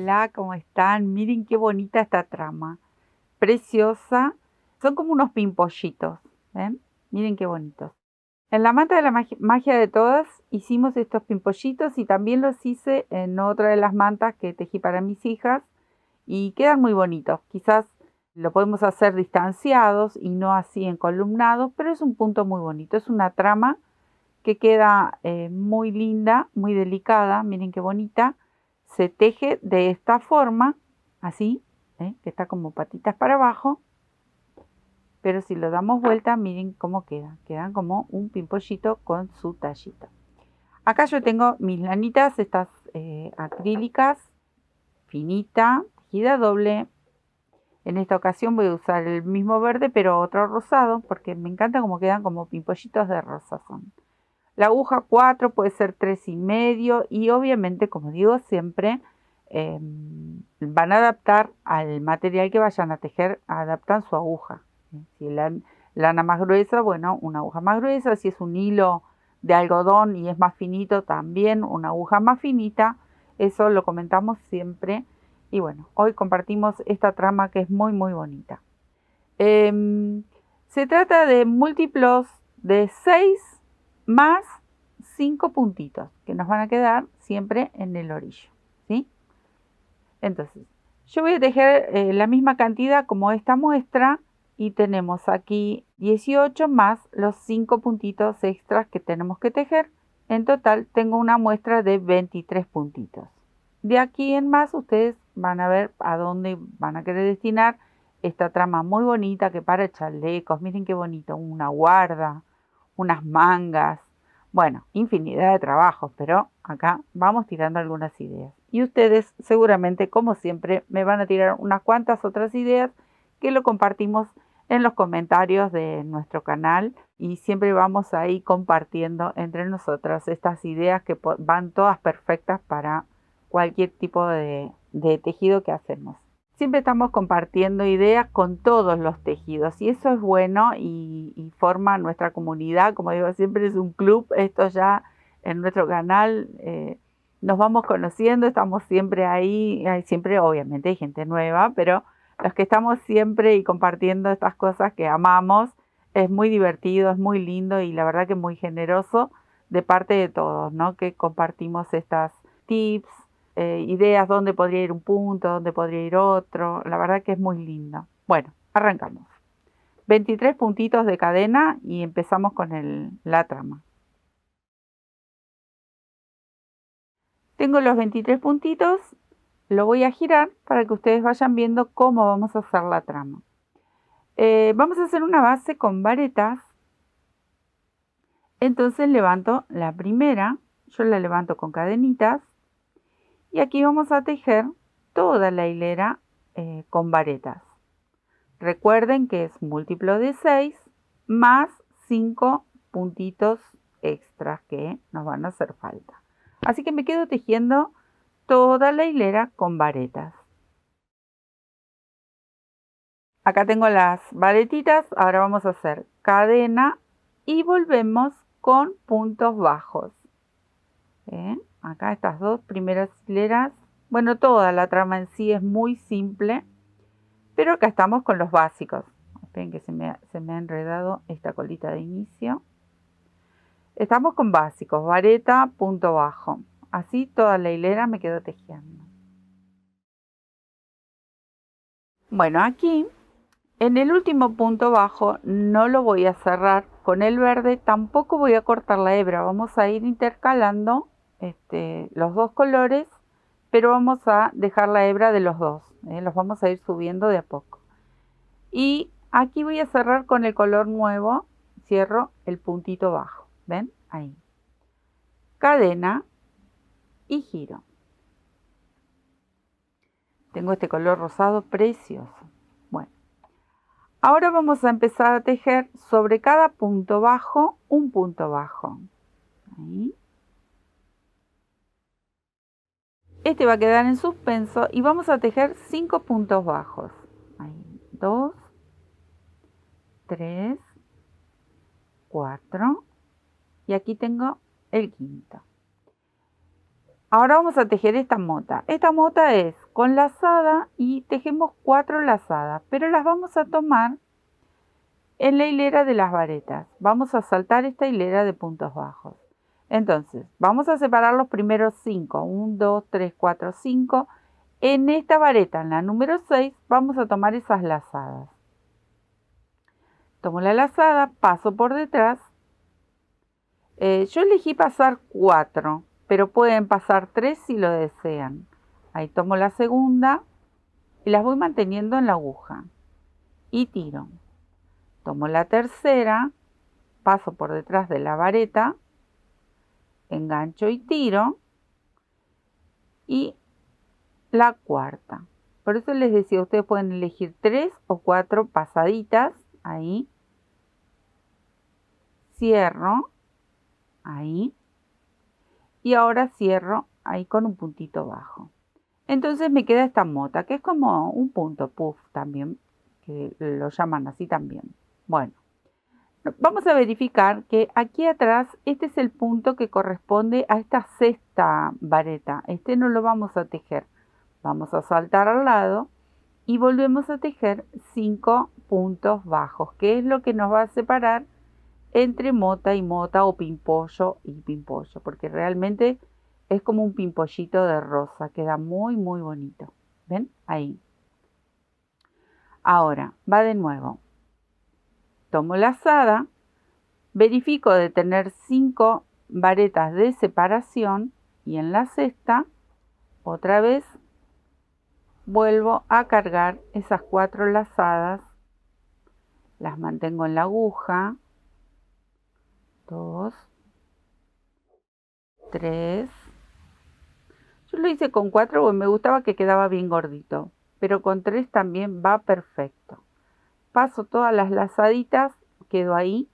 Hola, ¿cómo están? Miren qué bonita esta trama. Preciosa. Son como unos pimpollitos. ¿Ven? Miren qué bonitos. En la manta de la magia de todas hicimos estos pimpollitos y también los hice en otra de las mantas que tejí para mis hijas y quedan muy bonitos. Quizás lo podemos hacer distanciados y no así encolumnados, pero es un punto muy bonito. Es una trama que queda muy linda, muy delicada. Miren qué bonita. Se teje de esta forma, así, que está como patitas para abajo, pero si lo damos vuelta, miren cómo queda. Quedan como un pimpollito con su tallito. Acá yo tengo mis lanitas, estas acrílicas, finita, tejida doble. En esta ocasión voy a usar el mismo verde, pero otro rosado, porque me encanta cómo quedan como pimpollitos de rosa son. La aguja 4 puede ser 3,5 y obviamente, como digo siempre, van a adaptar al material que vayan a tejer, adaptan su aguja. Si la lana más gruesa, bueno, una aguja más gruesa. Si es un hilo de algodón y es más finito, también una aguja más finita. Eso lo comentamos siempre. Y bueno, hoy compartimos esta trama que es muy muy bonita. Se trata de múltiplos de 6 más 5 puntitos que nos van a quedar siempre en el orillo, ¿sí? Entonces, yo voy a tejer la misma cantidad como esta muestra y tenemos aquí 18 más los 5 puntitos extras que tenemos que tejer. En total tengo una muestra de 23 puntitos. De aquí en más ustedes van a ver a dónde van a querer destinar esta trama muy bonita que para chalecos. Miren qué bonito, una guarda, unas mangas. Bueno, infinidad de trabajos, pero acá vamos tirando algunas ideas. Y ustedes seguramente, como siempre, me van a tirar unas cuantas otras ideas que lo compartimos en los comentarios de nuestro canal y siempre vamos ahí compartiendo entre nosotras estas ideas que van todas perfectas para cualquier tipo de tejido que hacemos. Siempre estamos compartiendo ideas con todos los tejidos y eso es bueno y forma nuestra comunidad. Como digo, siempre es un club. Esto ya en nuestro canal nos vamos conociendo, estamos siempre ahí. Siempre obviamente hay gente nueva, pero los que estamos siempre y compartiendo estas cosas que amamos, es muy divertido, es muy lindo y la verdad que muy generoso de parte de todos, ¿no? Que compartimos estas tips, ideas, dónde podría ir un punto, dónde podría ir otro. La verdad que es muy lindo. Bueno, arrancamos. 23 puntitos de cadena y empezamos con la trama. Tengo los 23 puntitos, lo voy a girar para que ustedes vayan viendo cómo vamos a hacer la trama. Vamos a hacer una base con varetas. Entonces levanto la primera, yo la levanto con cadenitas y aquí vamos a tejer toda la hilera con varetas. Recuerden que es múltiplo de 6 más 5 puntitos extras que nos van a hacer falta. Así que me quedo tejiendo toda la hilera con varetas. Acá tengo las varetitas, ahora vamos a hacer cadena y volvemos con puntos bajos. Acá estas dos primeras hileras, bueno, toda la trama en sí es muy simple, pero acá estamos con los básicos. Esperen que se me ha enredado esta colita de inicio. Estamos con básicos, vareta, punto bajo. Así toda la hilera me quedo tejiendo. Bueno, aquí en el último punto bajo no lo voy a cerrar con el verde, tampoco voy a cortar la hebra. Vamos a ir intercalando los dos colores, pero vamos a dejar la hebra de los dos. Los vamos a ir subiendo de a poco. Y aquí voy a cerrar con el color nuevo, cierro el puntito bajo, ¿ven? Ahí. Cadena y giro. Tengo este color rosado precioso. Bueno, ahora vamos a empezar a tejer sobre cada punto bajo un punto bajo. Ahí. Este va a quedar en suspenso y vamos a tejer 5 puntos bajos. Ahí. 2, 3, 4 y aquí tengo el quinto. Ahora vamos a tejer esta mota. Esta mota es con lazada y tejemos 4 lazadas, pero las vamos a tomar en la hilera de las varetas. Vamos a saltar esta hilera de puntos bajos. Entonces, vamos a separar los primeros 5. 1, 2, 3, 4, 5. En esta vareta, en la número 6, vamos a tomar esas lazadas. Tomo la lazada, paso por detrás. Yo elegí pasar 4, pero pueden pasar 3 si lo desean. Ahí tomo la segunda y las voy manteniendo en la aguja. Y tiro. Tomo la tercera, paso por detrás de la vareta, engancho y tiro. Y la cuarta. Por eso les decía, ustedes pueden elegir 3 o 4 pasaditas. Ahí. Cierro. Ahí. Y ahora cierro ahí con un puntito bajo. Entonces me queda esta mota, que es como un punto puff también, que lo llaman así también. Bueno, vamos a verificar que aquí atrás, este es el punto que corresponde a esta sexta vareta. Este no lo vamos a tejer. Vamos a saltar al lado y volvemos a tejer 5 puntos bajos, que es lo que nos va a separar entre mota y mota o pimpollo y pimpollo, porque realmente es como un pimpollito de rosa, queda muy muy bonito. ¿Ven? Ahí. Ahora, va de nuevo. Tomo la lazada, verifico de tener 5 varetas de separación y en la sexta, otra vez, vuelvo a cargar esas 4 lazadas, las mantengo en la aguja, 2, 3, yo lo hice con 4 porque me gustaba que quedaba bien gordito, pero con 3 también va perfecto. Paso todas las lazaditas, quedo ahí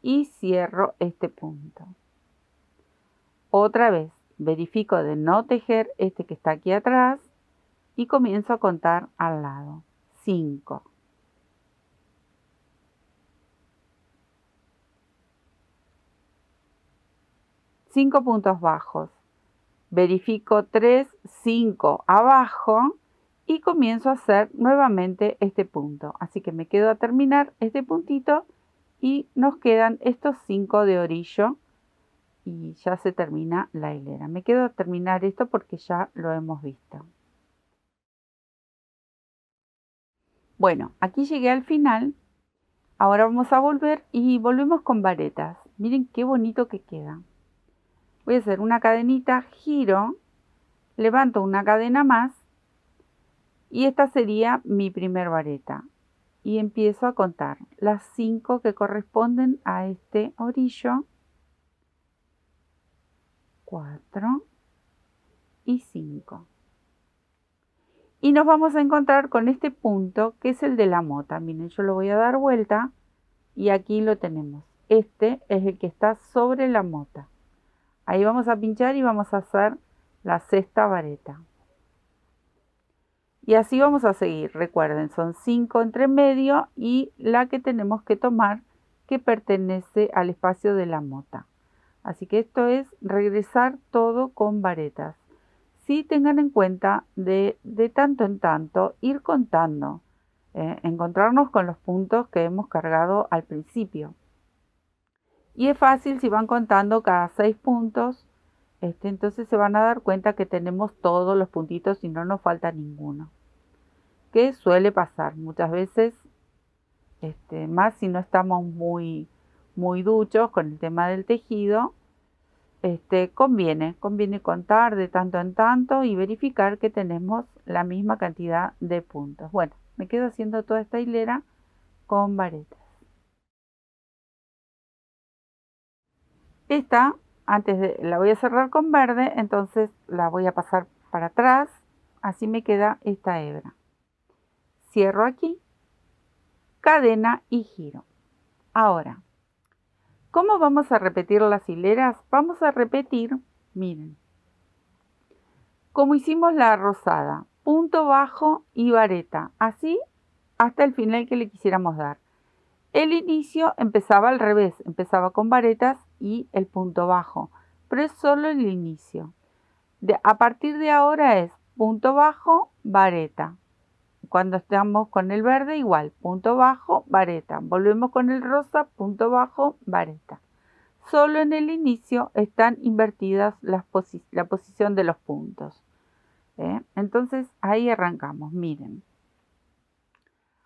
y cierro este punto. Otra vez, verifico de no tejer este que está aquí atrás y comienzo a contar al lado. 5. 5 puntos bajos. Verifico 3, 5 abajo y comienzo a hacer nuevamente este punto. Así que me quedo a terminar este puntito y nos quedan estos 5 de orillo y ya se termina la hilera. Me quedo a terminar esto porque ya lo hemos visto. Bueno, aquí llegué al final. Ahora vamos a volver y volvemos con varetas. Miren qué bonito que queda. Voy a hacer una cadenita, giro, levanto una cadena más y esta sería mi primer vareta. Y empiezo a contar las 5 que corresponden a este orillo. 4 y 5. Y nos vamos a encontrar con este punto que es el de la mota. Miren, yo lo voy a dar vuelta y aquí lo tenemos. Este es el que está sobre la mota. Ahí vamos a pinchar y vamos a hacer la sexta vareta. Y así vamos a seguir. Recuerden, son 5 entre medio y la que tenemos que tomar que pertenece al espacio de la mota. Así que esto es regresar todo con varetas. Sí tengan en cuenta de tanto en tanto ir contando. Encontrarnos con los puntos que hemos cargado al principio. Y es fácil si van contando cada 6 puntos, entonces se van a dar cuenta que tenemos todos los puntitos y no nos falta ninguno. Que suele pasar muchas veces, más si no estamos muy duchos con el tema del tejido, conviene contar de tanto en tanto y verificar que tenemos la misma cantidad de puntos. Bueno, me quedo haciendo toda esta hilera con varetas. Esta, la voy a cerrar con verde, entonces la voy a pasar para atrás, así me queda esta hebra. Cierro aquí, cadena y giro. Ahora, ¿cómo vamos a repetir las hileras? Vamos a repetir, miren, como hicimos la rosada, punto bajo y vareta, así hasta el final que le quisiéramos dar. El inicio empezaba al revés, empezaba con varetas y el punto bajo, pero es solo el inicio. A partir de ahora es punto bajo, vareta. Cuando estamos con el verde igual, punto bajo, vareta. Volvemos con el rosa, punto bajo, vareta. Solo en el inicio están invertidas la posición de los puntos. Entonces ahí arrancamos, miren.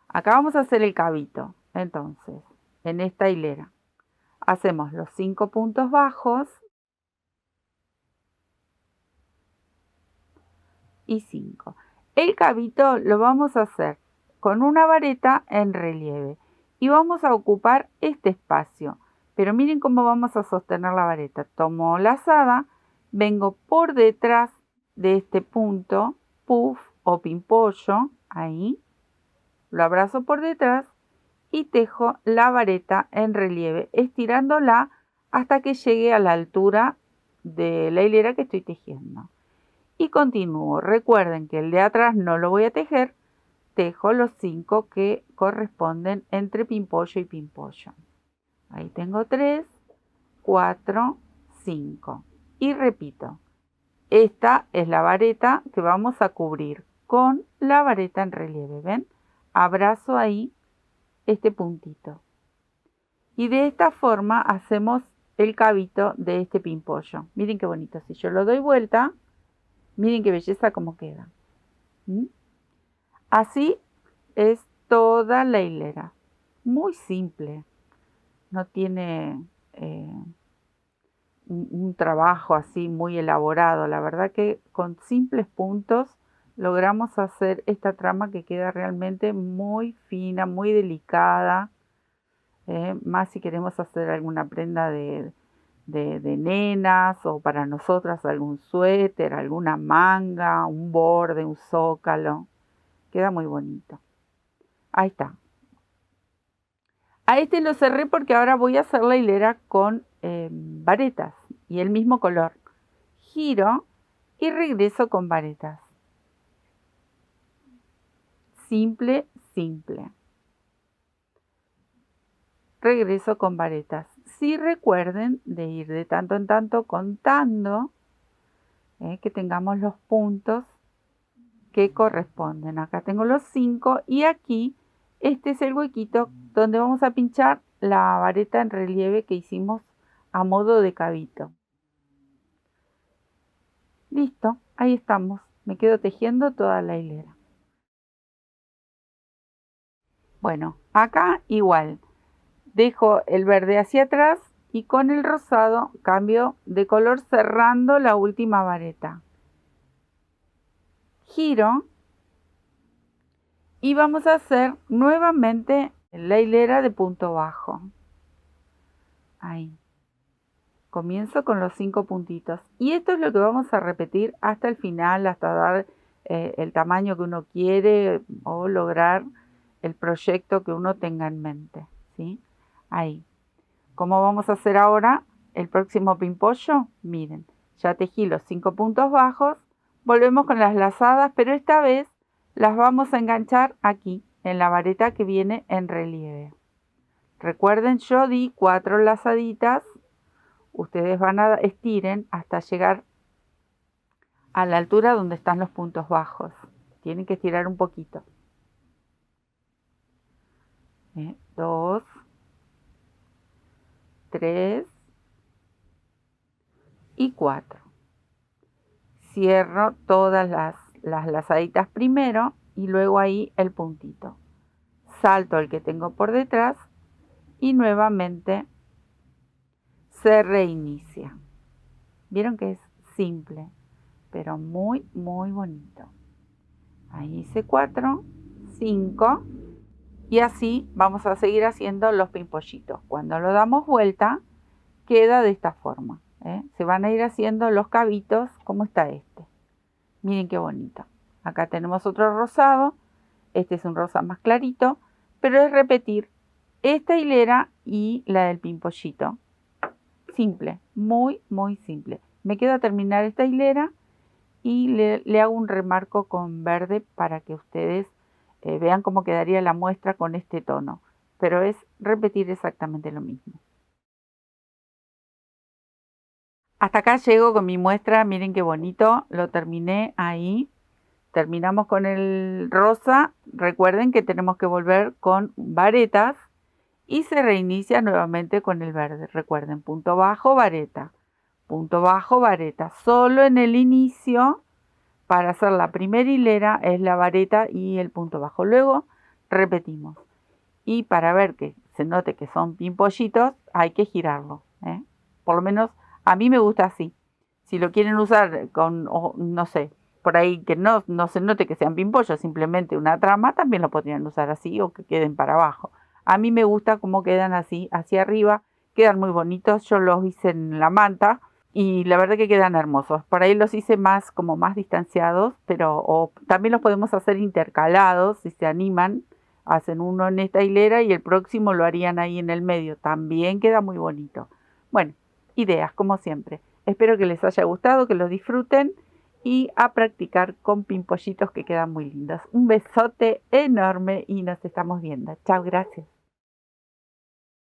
Acá vamos a hacer el cabito. Entonces, en esta hilera hacemos los 5 puntos bajos y 5. El cabito lo vamos a hacer con una vareta en relieve y vamos a ocupar este espacio. Pero miren cómo vamos a sostener la vareta. Tomo lazada, vengo por detrás de este punto, puff o pimpollo, ahí, lo abrazo por detrás y tejo la vareta en relieve, estirándola hasta que llegue a la altura de la hilera que estoy tejiendo. Y continúo. Recuerden que el de atrás no lo voy a tejer, tejo los 5 que corresponden entre pimpollo y pimpollo. Ahí tengo 3, 4, 5. Y repito, esta es la vareta que vamos a cubrir con la vareta en relieve. ¿Ven? Abrazo ahí este puntito. Y de esta forma hacemos el cabito de este pimpollo. Miren qué bonito. Si yo lo doy vuelta, miren qué belleza como queda. Así es toda la hilera. Muy simple. No tiene un trabajo así muy elaborado. La verdad que con simples puntos logramos hacer esta trama que queda realmente muy fina, muy delicada. Más si queremos hacer alguna prenda de nenas o para nosotras algún suéter, alguna manga, un borde, un zócalo. Queda muy bonito. Ahí está. A este lo cerré porque ahora voy a hacer la hilera con varetas y el mismo color. Giro y regreso con varetas. Simple, simple. Regreso con varetas. Sí, recuerden de ir de tanto en tanto contando que tengamos los puntos que corresponden. Acá tengo los 5 y aquí este es el huequito donde vamos a pinchar la vareta en relieve que hicimos a modo de cabito. Listo, ahí estamos. Me quedo tejiendo toda la hilera. Bueno, acá igual. Dejo el verde hacia atrás y con el rosado cambio de color cerrando la última vareta. Giro y vamos a hacer nuevamente la hilera de punto bajo. Ahí. Comienzo con los 5 puntitos. Y esto es lo que vamos a repetir hasta el final, hasta dar el tamaño que uno quiere o lograr el proyecto que uno tenga en mente. ¿Sí? Ahí. ¿Cómo vamos a hacer ahora el próximo pimpollo? Miren, ya tejí los 5 puntos bajos. Volvemos con las lazadas, pero esta vez las vamos a enganchar aquí, en la vareta que viene en relieve. Recuerden, yo di 4 lazaditas. Ustedes van a estiren hasta llegar a la altura donde están los puntos bajos. Tienen que estirar un poquito. 2, 3 y 4. Cierro todas las lazaditas primero y luego ahí el puntito. Salto el que tengo por detrás y nuevamente se reinicia. Vieron que es simple, pero muy, muy bonito. Ahí hice 4, 5 y así vamos a seguir haciendo los pimpollitos. Cuando lo damos vuelta, queda de esta forma. Se van a ir haciendo los cabitos como está este. Miren qué bonito. Acá tenemos otro rosado. Este es un rosa más clarito, pero es repetir esta hilera y la del pimpollito. Simple, muy, muy simple. Me queda terminar esta hilera y le hago un remarco con verde para que ustedes vean cómo quedaría la muestra con este tono. Pero es repetir exactamente lo mismo. Hasta acá llego con mi muestra. Miren qué bonito. Lo terminé ahí. terminamos con el rosa, recuerden que tenemos que volver con varetas y se reinicia nuevamente con el verde. Recuerden, punto bajo, vareta, punto bajo, vareta. Solo en el inicio, para hacer la primera hilera, es la vareta y el punto bajo. Luego repetimos. Y para ver que se note que son pimpollitos, hay que girarlo, ¿eh? Por lo menos a mí me gusta así. Si lo quieren usar con, no sé, por ahí que no se note que sean pimpollos, simplemente una trama, también lo podrían usar así o que queden para abajo. A mí me gusta cómo quedan así, hacia arriba, quedan muy bonitos. Yo los hice en la manta y la verdad que quedan hermosos. Por ahí los hice más, como más distanciados, pero también los podemos hacer intercalados si se animan. Hacen uno en esta hilera y el próximo lo harían ahí en el medio. También queda muy bonito. Bueno, ideas como siempre. Espero que les haya gustado, que lo disfruten y a practicar con pimpollitos que quedan muy lindos. Un besote enorme y nos estamos viendo. Chao, gracias.